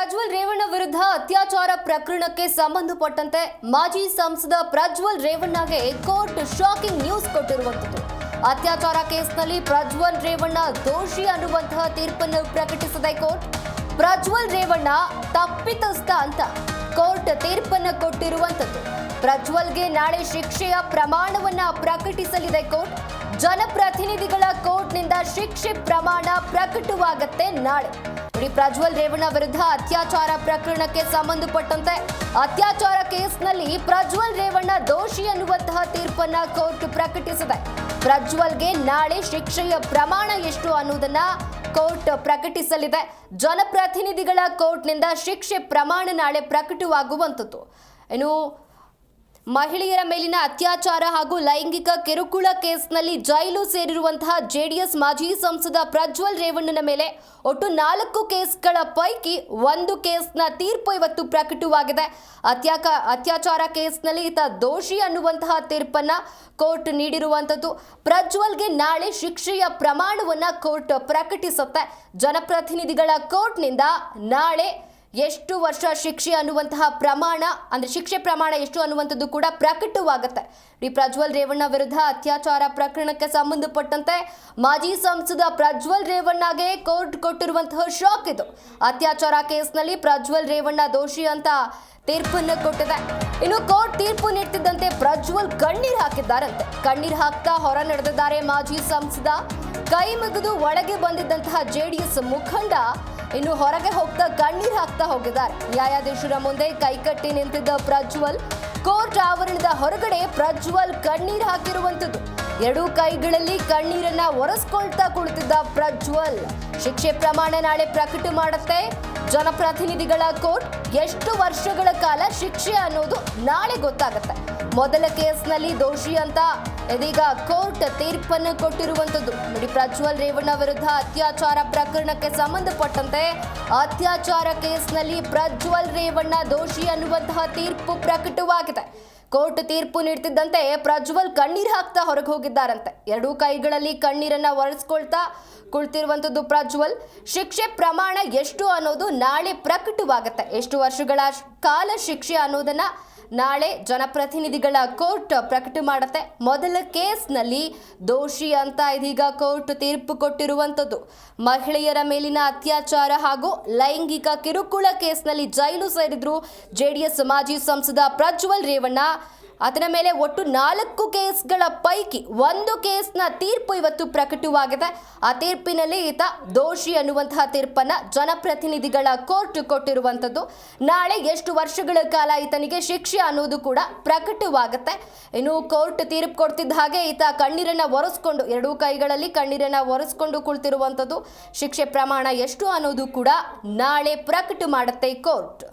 ಪ್ರಜ್ವಲ್ ರೇವಣ್ಣ ವಿರುದ್ಧ ಅತ್ಯಾಚಾರ ಪ್ರಕರಣಕ್ಕೆ ಸಂಬಂಧಪಟ್ಟಂತೆ ಮಾಜಿ ಸಂಸದ ಪ್ರಜ್ವಲ್ ರೇವಣ್ಣಗೆ ಕೋರ್ಟ್ ಶಾಕಿಂಗ್ ನ್ಯೂಸ್ ಕೊಟ್ಟಿರುವಂತದ್ದು. ಅತ್ಯಾಚಾರ ಕೇಸ್ನಲ್ಲಿ ಪ್ರಜ್ವಲ್ ರೇವಣ್ಣ ದೋಷಿ ಅನ್ನುವಂತಹ ತೀರ್ಪನ್ನು ಪ್ರಕಟಿಸಿದೆ ಕೋರ್ಟ್. ಪ್ರಜ್ವಲ್ ರೇವಣ್ಣ ತಪ್ಪಿತಸ್ಥ ಅಂತ ಕೋರ್ಟ್ ತೀರ್ಪನ್ನು ಕೊಟ್ಟಿರುವಂತದ್ದು. ಪ್ರಜ್ವಲ್ಗೆ ನಾಳೆ ಶಿಕ್ಷೆಯ ಪ್ರಮಾಣವನ್ನ ಪ್ರಕಟಿಸಲಿದೆ ಕೋರ್ಟ್. ಜನಪ್ರತಿನಿಧಿಗಳ ಕೋರ್ಟ್ನಿಂದ ಶಿಕ್ಷೆ ಪ್ರಮಾಣ ಪ್ರಕಟವಾಗುತ್ತೆ ನಾಳೆ. ಪ್ರಜ್ವಲ್ ರೇವಣ್ಣ ವಿರುದ್ಧ ಅತ್ಯಾಚಾರ ಪ್ರಕರಣಕ್ಕೆ ಸಂಬಂಧಪಟ್ಟಂತೆ ಅತ್ಯಾಚಾರ ಕೇಸ್ನಲ್ಲಿ ಪ್ರಜ್ವಲ್ ರೇವಣ್ಣ ದೋಷಿ ಅನ್ನುವಂತಹ ತೀರ್ಪನ್ನ ಕೋರ್ಟ್ ಪ್ರಕಟಿಸಿದೆ. ಪ್ರಜ್ವಲ್ಗೆ ನಾಳೆ ಶಿಕ್ಷೆಯ ಪ್ರಮಾಣ ಎಷ್ಟು ಅನ್ನೋದನ್ನ ಕೋರ್ಟ್ ಪ್ರಕಟಿಸಲಿದೆ. ಜನಪ್ರತಿನಿಧಿಗಳ ಕೋರ್ಟ್ನಿಂದ ಶಿಕ್ಷೆ ಪ್ರಮಾಣ ನಾಳೆ ಪ್ರಕಟವಾಗುವಂಥದ್ದು. ಇನ್ನು ಮಹಿಳೆಯರ ಮೇಲಿನ ಅತ್ಯಾಚಾರ ಹಾಗೂ ಲೈಂಗಿಕ ಕಿರುಕುಳ ಕೇಸ್ನಲ್ಲಿ ಜೈಲು ಸೇರಿರುವಂತಹ ಜೆಡಿಎಸ್ ಮಾಜಿ ಸಂಸದ ಪ್ರಜ್ವಲ್ ರೇವಣ್ಣನ ಮೇಲೆ ಒಟ್ಟು 4 ಕೇಸ್ಗಳ ಪೈಕಿ 1 ಕೇಸ್ನ ತೀರ್ಪು ಇವತ್ತು ಪ್ರಕಟವಾಗಿದೆ. ಅತ್ಯಾಚಾರ ಕೇಸ್ನಲ್ಲಿ ಈತ ದೋಷಿ ಅನ್ನುವಂತಹ ತೀರ್ಪನ್ನ ಕೋರ್ಟ್ ನೀಡಿರುವಂಥದ್ದು. ಪ್ರಜ್ವಲ್ಗೆ ನಾಳೆ ಶಿಕ್ಷೆಯ ಪ್ರಮಾಣವನ್ನ ಕೋರ್ಟ್ ಪ್ರಕಟಿಸುತ್ತೆ. ಜನಪ್ರತಿನಿಧಿಗಳ ಕೋರ್ಟ್ನಿಂದ ನಾಳೆ ಎಷ್ಟು ವರ್ಷ ಶಿಕ್ಷೆ ಅನ್ನುವಂತಹ ಪ್ರಮಾಣ ಅಂದ್ರೆ ಶಿಕ್ಷೆ ಪ್ರಮಾಣ ಎಷ್ಟು ಅನ್ನುವಂಥದ್ದು ಕೂಡ ಪ್ರಕಟವಾಗುತ್ತೆ. ಪ್ರಜ್ವಲ್ ರೇವಣ್ಣ ವಿರುದ್ಧ ಅತ್ಯಾಚಾರ ಪ್ರಕರಣಕ್ಕೆ ಸಂಬಂಧಪಟ್ಟಂತೆ ಮಾಜಿ ಸಂಸದ ಪ್ರಜ್ವಲ್ ರೇವಣ್ಣಗೆ ಕೋರ್ಟ್ ಕೊಟ್ಟಿರುವಂತಹ ಶಾಕ್ ಇದು. ಅತ್ಯಾಚಾರ ಕೇಸ್ನಲ್ಲಿ ಪ್ರಜ್ವಲ್ ರೇವಣ್ಣ ದೋಷಿ ಅಂತ ತೀರ್ಪನ್ನು ಕೊಟ್ಟಿದೆ. ಇನ್ನು ಕೋರ್ಟ್ ತೀರ್ಪು ನೀಡುತ್ತಿದ್ದಂತೆ ಪ್ರಜ್ವಲ್ ಕಣ್ಣೀರು ಹಾಕಿದ್ದಾರಂತೆ. ಕಣ್ಣೀರು ಹಾಕ್ತಾ ಹೊರ ನಡೆದಿದ್ದಾರೆ ಮಾಜಿ ಸಂಸದ. ಕೈ ಮುಗಿದು ಒಳಗೆ ಬಂದಿದ್ದಂತಹ ಜೆಡಿಎಸ್ ಮುಖಂಡ ಇನ್ನು ಹೊರಗೆ ಹೋಗ್ತಾ ಕಣ್ಣೀರು ಹಾಕ್ತಾ ಹೋಗಿದ್ದಾರೆ. ನ್ಯಾಯಾಧೀಶರ ಮುಂದೆ ಕೈಕಟ್ಟಿ ನಿಂತಿದ್ದ ಪ್ರಜ್ವಲ್ ಕೋರ್ಟ್ ಆವರಣದ ಹೊರಗಡೆ ಪ್ರಜ್ವಲ್ ಕಣ್ಣೀರು ಹಾಕಿರುವಂತದ್ದು. 2 ಕೈಗಳಲ್ಲಿ ಕಣ್ಣೀರನ್ನ ಒರೆಸ್ಕೊಳ್ತಾ ಕುಳಿತಿದ್ದ ಪ್ರಜ್ವಲ್. ಶಿಕ್ಷೆ ಪ್ರಮಾಣ ನಾಳೆ ಪ್ರಕಟ ಮಾಡುತ್ತೆ ಜನಪ್ರತಿನಿಧಿಗಳ ಕೋರ್ಟ್. ಎಷ್ಟು ವರ್ಷಗಳ ಕಾಲ ಶಿಕ್ಷೆ ಅನ್ನೋದು ನಾಳೆ ಗೊತ್ತಾಗುತ್ತೆ. ಮೊದಲ ಕೇಸ್ನಲ್ಲಿ ದೋಷಿ ಅಂತ ಇದೀಗ ಕೋರ್ಟ್ ತೀರ್ಪನ್ನು ಕೊಟ್ಟಿರುವಂತದ್ದು. ನೋಡಿ, ಪ್ರಜ್ವಲ್ ರೇವಣ್ಣ ವಿರುದ್ಧ ಅತ್ಯಾಚಾರ ಪ್ರಕರಣಕ್ಕೆ ಸಂಬಂಧಪಟ್ಟಂತೆ ಅತ್ಯಾಚಾರ ಕೇಸ್ನಲ್ಲಿ ಪ್ರಜ್ವಲ್ ರೇವಣ್ಣ ದೋಷಿ ಅನ್ನುವಂತಹ ತೀರ್ಪು ಪ್ರಕಟವಾಗಿದೆ. ಕೋರ್ಟ್ ತೀರ್ಪು ನೀಡುತ್ತಿದ್ದಂತೆ ಪ್ರಜ್ವಲ್ ಕಣ್ಣೀರು ಹಾಕ್ತಾ ಹೊರಗೆ ಹೋಗಿದ್ದಾರಂತೆ. 2 ಕೈಗಳಲ್ಲಿ ಕಣ್ಣೀರನ್ನ ಒರೆಸ್ಕೊಳ್ತಾ ಕುಳಿತಿರುವಂತದ್ದು ಪ್ರಜ್ವಲ್. ಶಿಕ್ಷೆ ಪ್ರಮಾಣ ಎಷ್ಟು ಅನ್ನೋದು ನಾಳೆ ಪ್ರಕಟವಾಗುತ್ತೆ. ಎಷ್ಟು ವರ್ಷಗಳ ಕಾಲ ಶಿಕ್ಷೆ ಅನ್ನೋದನ್ನ ನಾಳೆ ಜನಪ್ರತಿನಿಧಿಗಳ ಕೋರ್ಟ್ ಪ್ರಕಟ ಮಾಡುತ್ತೆ. ಮೊದಲ ಕೇಸ್ನಲ್ಲಿ ದೋಷಿ ಅಂತ ಇದೀಗ ಕೋರ್ಟ್ ತೀರ್ಪು ಕೊಟ್ಟಿರುವಂತದ್ದು. ಮಹಿಳೆಯರ ಮೇಲಿನ ಅತ್ಯಾಚಾರ ಹಾಗೂ ಲೈಂಗಿಕ ಕಿರುಕುಳ ಕೇಸ್ನಲ್ಲಿ ಜೈಲು ಸೇರಿದ್ರು ಜೆಡಿಎಸ್ ಮಾಜಿ ಸಂಸದ ಪ್ರಜ್ವಲ್ ರೇವಣ್ಣ. ಅದರ ಮೇಲೆ ಒಟ್ಟು 4 ಕೇಸ್ಗಳ ಪೈಕಿ 1 ಕೇಸ್ನ ತೀರ್ಪು ಇವತ್ತು ಪ್ರಕಟವಾಗಿದೆ. ಆ ತೀರ್ಪಿನಲ್ಲಿ ಈತ ದೋಷಿ ಅನ್ನುವಂತಹ ತೀರ್ಪನ್ನ ಜನಪ್ರತಿನಿಧಿಗಳ ಕೋರ್ಟ್ ಕೊಟ್ಟಿರುವಂತದ್ದು. ನಾಳೆ ಎಷ್ಟು ವರ್ಷಗಳ ಕಾಲ ಈತನಿಗೆ ಶಿಕ್ಷೆ ಅನ್ನೋದು ಕೂಡ ಪ್ರಕಟವಾಗುತ್ತೆ. ಇನ್ನು ಕೋರ್ಟ್ ತೀರ್ಪು ಕೊಡ್ತಿದ್ದ ಹಾಗೆ ಈತ ಕಣ್ಣೀರನ್ನ ಒರೆಸ್ಕೊಂಡು 2 ಕೈಗಳಲ್ಲಿ ಕಣ್ಣೀರನ್ನ ಒರೆಸ್ಕೊಂಡು ಕುಳಿತಿರುವಂತದ್ದು. ಶಿಕ್ಷೆ ಪ್ರಮಾಣ ಎಷ್ಟು ಅನ್ನೋದು ಕೂಡ ನಾಳೆ ಪ್ರಕಟ ಮಾಡುತ್ತೆ ಕೋರ್ಟ್.